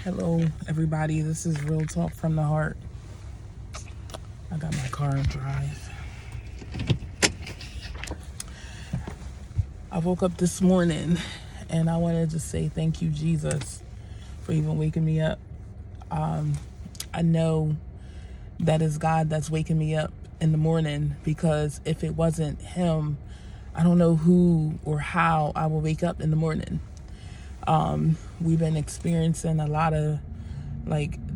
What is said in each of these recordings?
Hello, everybody. This is Real Talk from the Heart. I got my car in drive. I woke up this morning and I wanted to say thank you, Jesus, for even waking me up. I know that is God that's waking me up in the morning, because if it wasn't Him, I don't know who or how I will wake up in the morning. We've been experiencing a lot of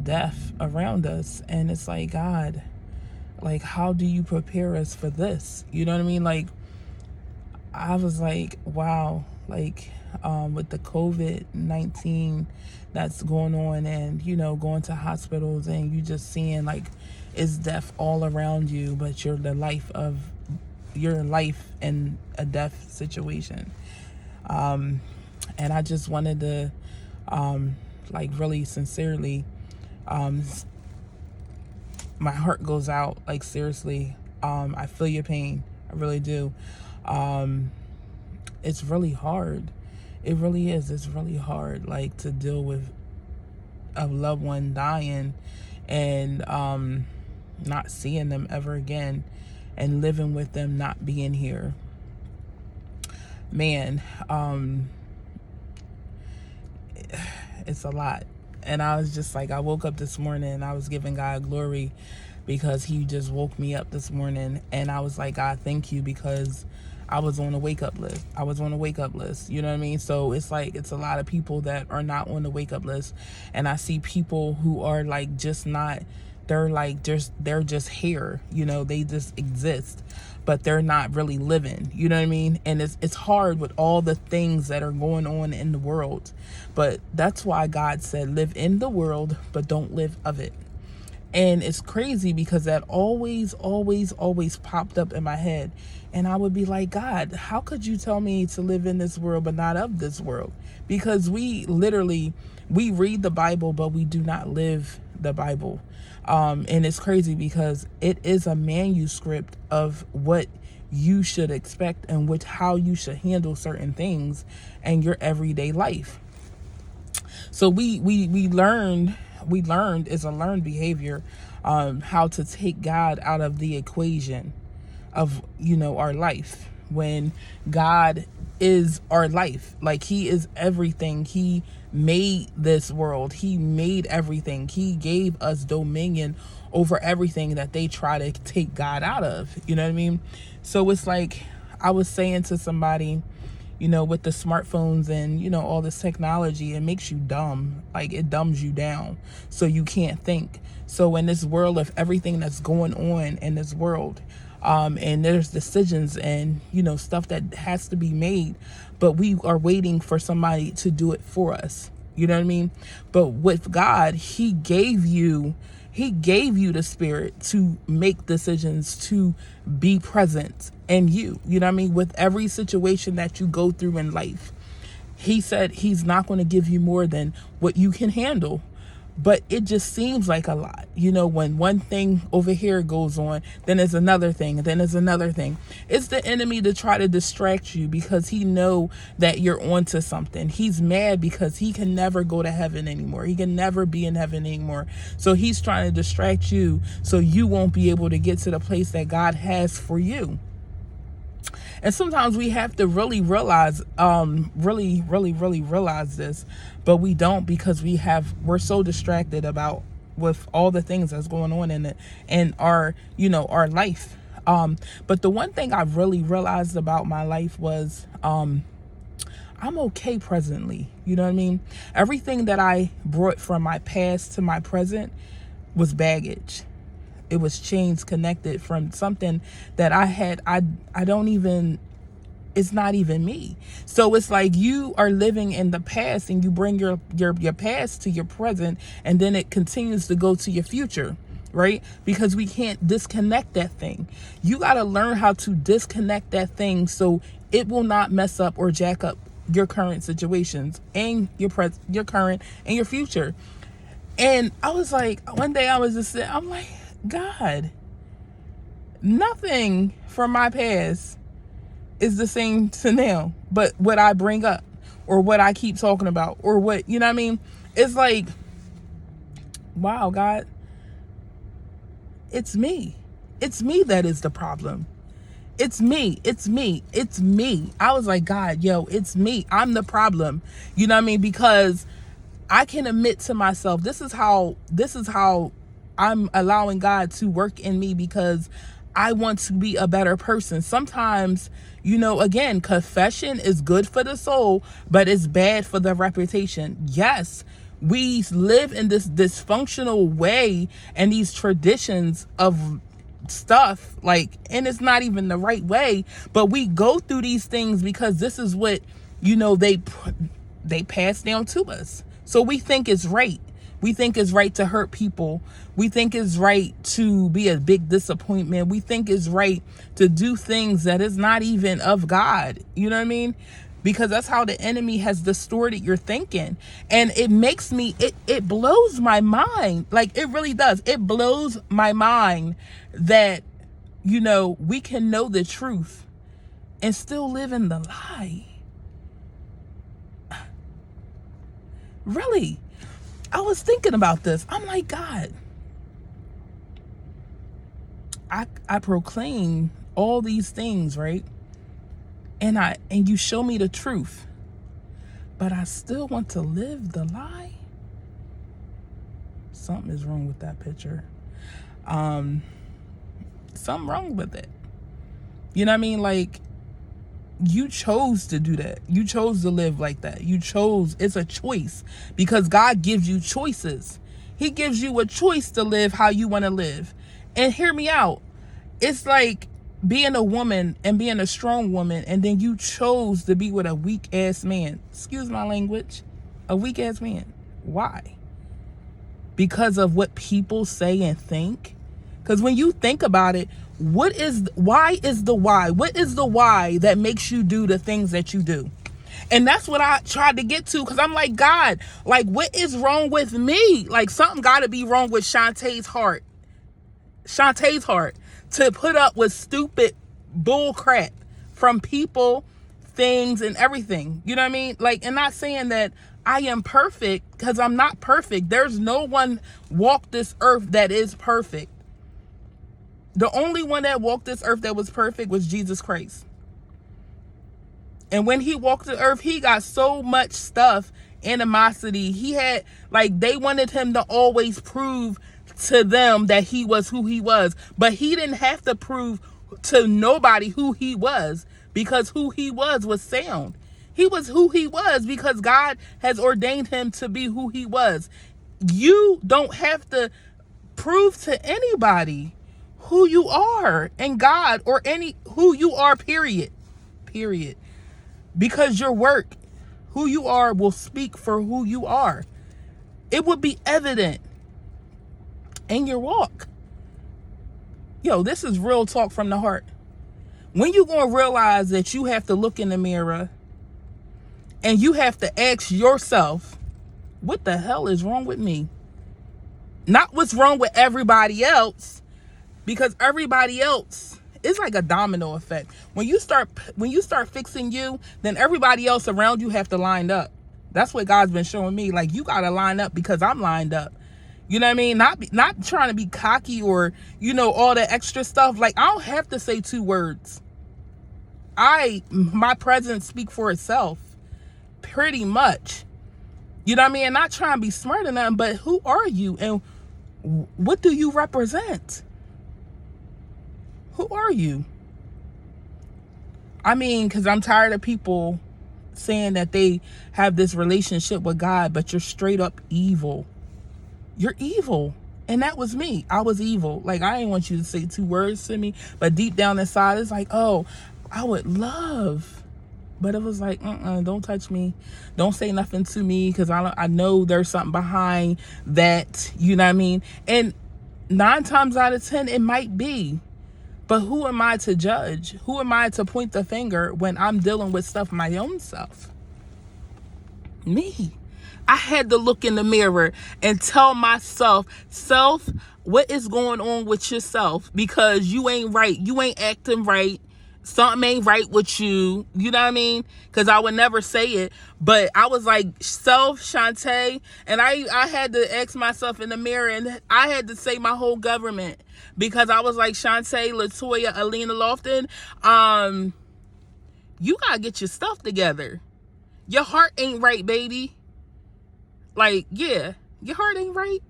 death around us, and it's like, God, how do you prepare us for this? You know what I mean? I was like, wow, with the COVID-19 that's going on, and going to hospitals, and you just seeing it's death all around you, but you're the life of your life in a death situation. And I just wanted to really sincerely, my heart goes out, seriously. I feel your pain, I really do. It's really hard. It really is. It's really hard, to deal with a loved one dying and not seeing them ever again, and living with them not being here. Man, it's a lot. And I was just I woke up this morning and I was giving God glory, because He just woke me up this morning. And I was like, God, thank you, because I was on a wake up list. You know what I mean? So it's it's a lot of people that are not on the wake up list. And I see people who are just not, they're just here, they just exist, but they're not really living, you know what I mean? And it's hard with all the things that are going on in the world. But that's why God said, live in the world, but don't live of it. And it's crazy, because that always popped up in my head. And I would be like, God, how could you tell me to live in this world but not of this world? Because we read the Bible, but we do not live the Bible. And it's crazy, because it is a manuscript of what you should expect and how you should handle certain things in your everyday life. So we learned is a learned behavior, how to take God out of the equation of our life, when God is our life. He is everything. He made this world. He made everything. He gave us dominion over everything that they try to take God out of. You know what I mean? So it's I was saying to somebody, with the smartphones and, all this technology, it makes you dumb. It dumbs you down so you can't think. So in this world of everything that's going on in this world, and there's decisions and, stuff that has to be made, but we are waiting for somebody to do it for us. You know what I mean? But with God, He gave you the spirit to make decisions, to be present in you. You know what I mean? With every situation that you go through in life, He said He's not going to give you more than what you can handle. But it just seems like a lot, when one thing over here goes on, then there's another thing, and then there's another thing. It's the enemy to try to distract you, because he know that you're onto something. He's mad because he can never go to heaven anymore. He can never be in heaven anymore. So he's trying to distract you so you won't be able to get to the place that God has for you. And sometimes we have to really realize, really realize this, but we don't, because we're so distracted about with all the things that's going on in it and our life. But the one thing I really realized about my life was, I'm okay presently. You know what I mean? Everything that I brought from my past to my present was baggage. It was chains connected from something that I had. I don't even, it's not even me. So it's you are living in the past, and you bring your past to your present, and then it continues to go to your future, right? Because we can't disconnect that thing. You got to learn how to disconnect that thing so it will not mess up or jack up your current situations and your current and your future. And I was one day I was just sitting, I'm like, God, nothing from my past is the same to now, but what I bring up or what I keep talking about or what, you know what I mean? It's wow, God, it's me. It's me that is the problem. It's me. It's me. It's me. I was like, God, yo, it's me. I'm the problem. You know what I mean? Because I can admit to myself, this is how I'm allowing God to work in me, because I want to be a better person. Sometimes, again, confession is good for the soul, but it's bad for the reputation. Yes, we live in this dysfunctional way and these traditions of stuff, and it's not even the right way, but we go through these things because this is what they pass down to us. So we think it's right. We think it's right to hurt people. We think it's right to be a big disappointment. We think it's right to do things that is not even of God. You know what I mean? Because that's how the enemy has distorted your thinking. And it makes me, it blows my mind. Like, it really does. It blows my mind that, we can know the truth and still live in the lie. Really? I was thinking about this. I'm like, God, I proclaim all these things, right? And you show me the truth, but I still want to live the lie. Something is wrong with that picture. Something wrong with it. You know what I mean? Like, you chose to do that. You chose to live like that. It's a choice, because God gives you choices. He gives you a choice to live how you want to live. And hear me out. It's like being a woman and being a strong woman, and then you chose to be with a weak ass man. Excuse my language. A weak ass man. Why? Because of what people say and think? Because when you think about it, why is the why? What is the why that makes you do the things that you do? And that's what I tried to get to, because I'm like, God, like, what is wrong with me? Like, something got to be wrong with Shantae's heart to put up with stupid bull crap from people, things, and everything. You know what I mean? Like, and not saying that I am perfect, because I'm not perfect. There's no one walked this earth that is perfect. The only one that walked this earth that was perfect was Jesus Christ. And when he walked the earth, he got so much stuff, animosity. He had, they wanted him to always prove to them that he was who he was. But he didn't have to prove to nobody who he was, because who he was sound. He was who he was because God has ordained him to be who he was. You don't have to prove to anybody who you are in God, or who you are, period. Because your work, who you are, will speak for who you are. It would be evident in your walk. Yo, this is real talk from the heart. When you gonna realize that you have to look in the mirror and you have to ask yourself, what the hell is wrong with me? Not what's wrong with everybody else. Because everybody else, it's like a domino effect. When you start fixing you, then everybody else around you have to line up. That's what God's been showing me. Like, you got to line up because I'm lined up. You know what I mean? Not trying to be cocky or, all that extra stuff. Like, I don't have to say 2 words. My presence speak for itself. Pretty much. You know what I mean? Not trying to be smart or nothing, but who are you? And what do you represent? Who are you? I mean, because I'm tired of people saying that they have this relationship with God, but you're straight up evil. You're evil. And that was me. I was evil. Like, I didn't want you to say 2 words to me, but deep down inside, it's like, oh, I would love. But it was like, don't touch me. Don't say nothing to me, because I know there's something behind that. You know what I mean? And 9 times out of 10, it might be. But who am I to judge? Who am I to point the finger when I'm dealing with stuff my own self? Me. I had to look in the mirror and tell myself, what is going on with yourself? Because you ain't right. You ain't acting right. something ain't right with you. You know what I mean? Because I would never say it. But I was like, Shantae. And I had to ask myself in the mirror, and I had to say my whole government. Because I was like, Shantae, Latoya, Alina Lofton, you got to get your stuff together. Your heart ain't right, baby. Like, yeah, your heart ain't right.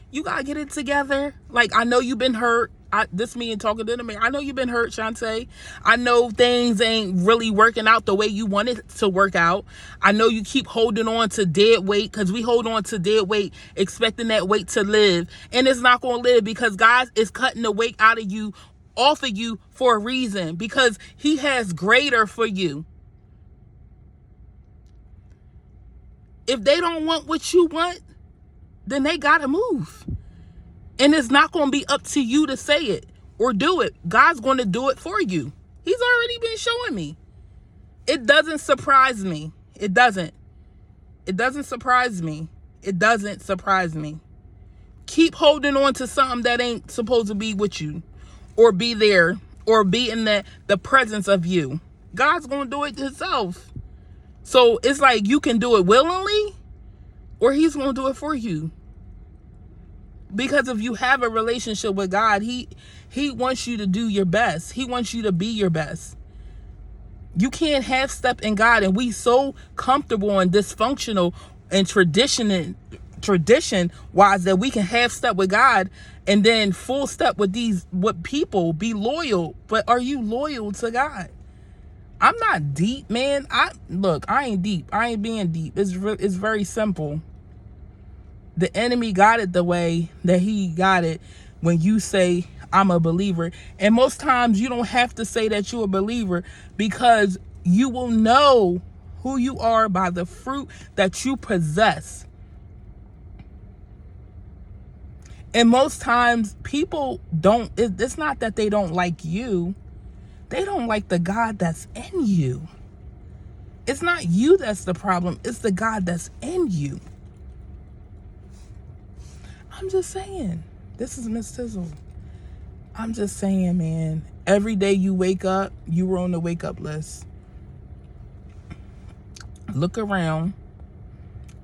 You got to get it together. Like, I know you've been hurt. This me and talking to the man. I know you've been hurt, Shantae. I know things ain't really working out the way you want it to work out. I know you keep holding on to dead weight, because we hold on to dead weight expecting that weight to live. And it's not going to live, because God is cutting the weight out of you, off of you, for a reason. Because he has greater for you. If they don't want what you want, then they got to move. And it's not going to be up to you to say it or do it. God's going to do it for you. He's already been showing me. It doesn't surprise me. It doesn't. It doesn't surprise me. It doesn't surprise me. Keep holding on to something that ain't supposed to be with you, or be there, or be in the presence of you. God's going to do it himself. So it's like you can do it willingly, or he's going to do it for you. Because if you have a relationship with God, he wants you to do your best. He wants you to be your best. You can't half step in God, and we so comfortable and dysfunctional and tradition wise that we can half step with God and then full step with people. Be loyal, but are you loyal to God? I'm not deep, man. I ain't deep. I ain't being deep. It's very simple. The enemy got it the way that he got it when you say, I'm a believer. And most times you don't have to say that you're a believer, because you will know who you are by the fruit that you possess. And most times people it's not that they don't like you. They don't like the God that's in you. It's not you that's the problem. It's the God that's in you. I'm just saying. This is Miss Tizzle. I'm just saying, man. Every day you wake up, you were on the wake up list. Look around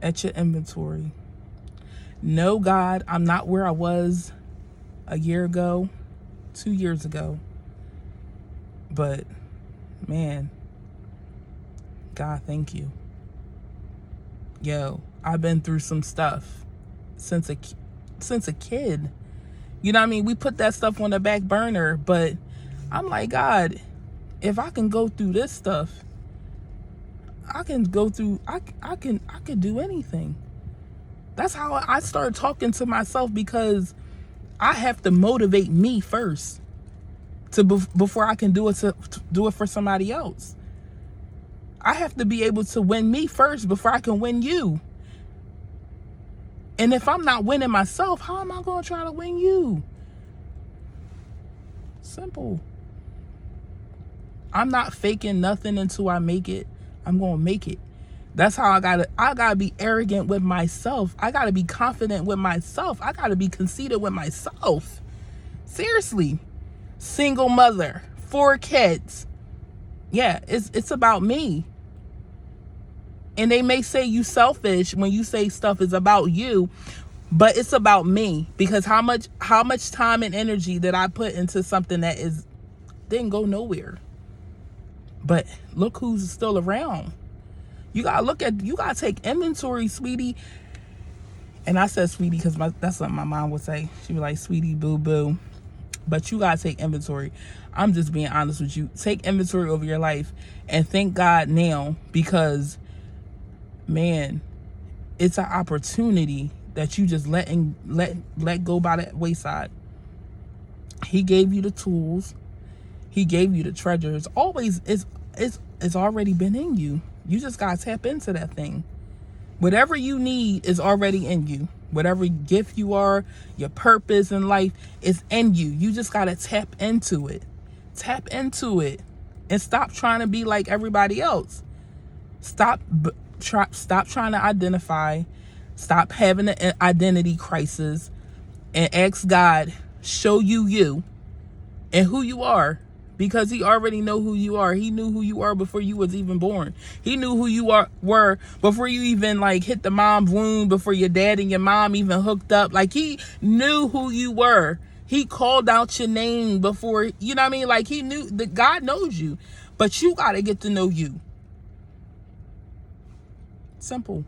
at your inventory. No, God, I'm not where I was a year ago, 2 years ago. But, man, God, thank you. Yo, I've been through some stuff since a kid. You know what I mean? We put that stuff on the back burner, but I'm like, God, if I can go through this stuff, I can do anything. That's how I started talking to myself, because I have to motivate me first before I can do it for somebody else. I have to be able to win me first before I can win you. And if I'm not winning myself, how am I going to try to win you? Simple. I'm not faking nothing until I make it. I'm going to make it. That's how I gotta be arrogant with myself. I gotta be confident with myself. I gotta be conceited with myself. Seriously. Single mother, 4 kids. Yeah, it's about me. And they may say you selfish when you say stuff is about you, but it's about me. Because how much time and energy did I put into something that didn't go nowhere? But look who's still around. You gotta take inventory, sweetie. And I said sweetie because that's what my mom would say. She'd be like, sweetie, boo boo. But you gotta take inventory. I'm just being honest with you. Take inventory over your life and thank God now, because man, it's an opportunity that you just let go by the wayside. He gave you the tools. He gave you the treasures. Always it's already been in you. You just gotta tap into that thing. Whatever you need is already in you. Whatever gift you are, your purpose in life is in you. You just gotta tap into it. Tap into it. And stop trying to be like everybody else. Stop trying to identify. Stop having an identity crisis. And ask God, show you and who you are. because he already know who you are. He knew who you are before you was even born. He knew who you were before you even like hit the mom's womb, before your dad and your mom even hooked up. Like, he knew who you were. He called out your name before, you know what I mean? Like, he knew that God knows you, but you got to get to know you. Simple.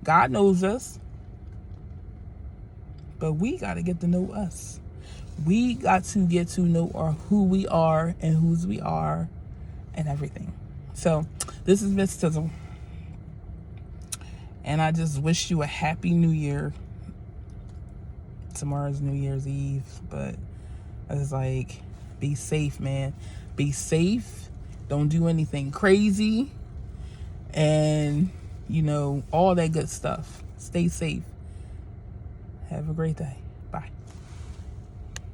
God knows us, but we got to get to know us. We got to get to know who we are and whose we are and everything. So this is Miss Tizzle, and I just wish you a happy new year. Tomorrow's New Year's Eve, but I was like, be safe, man. Be safe. Don't do anything crazy, and you know, all that good stuff. Stay safe. Have a great day.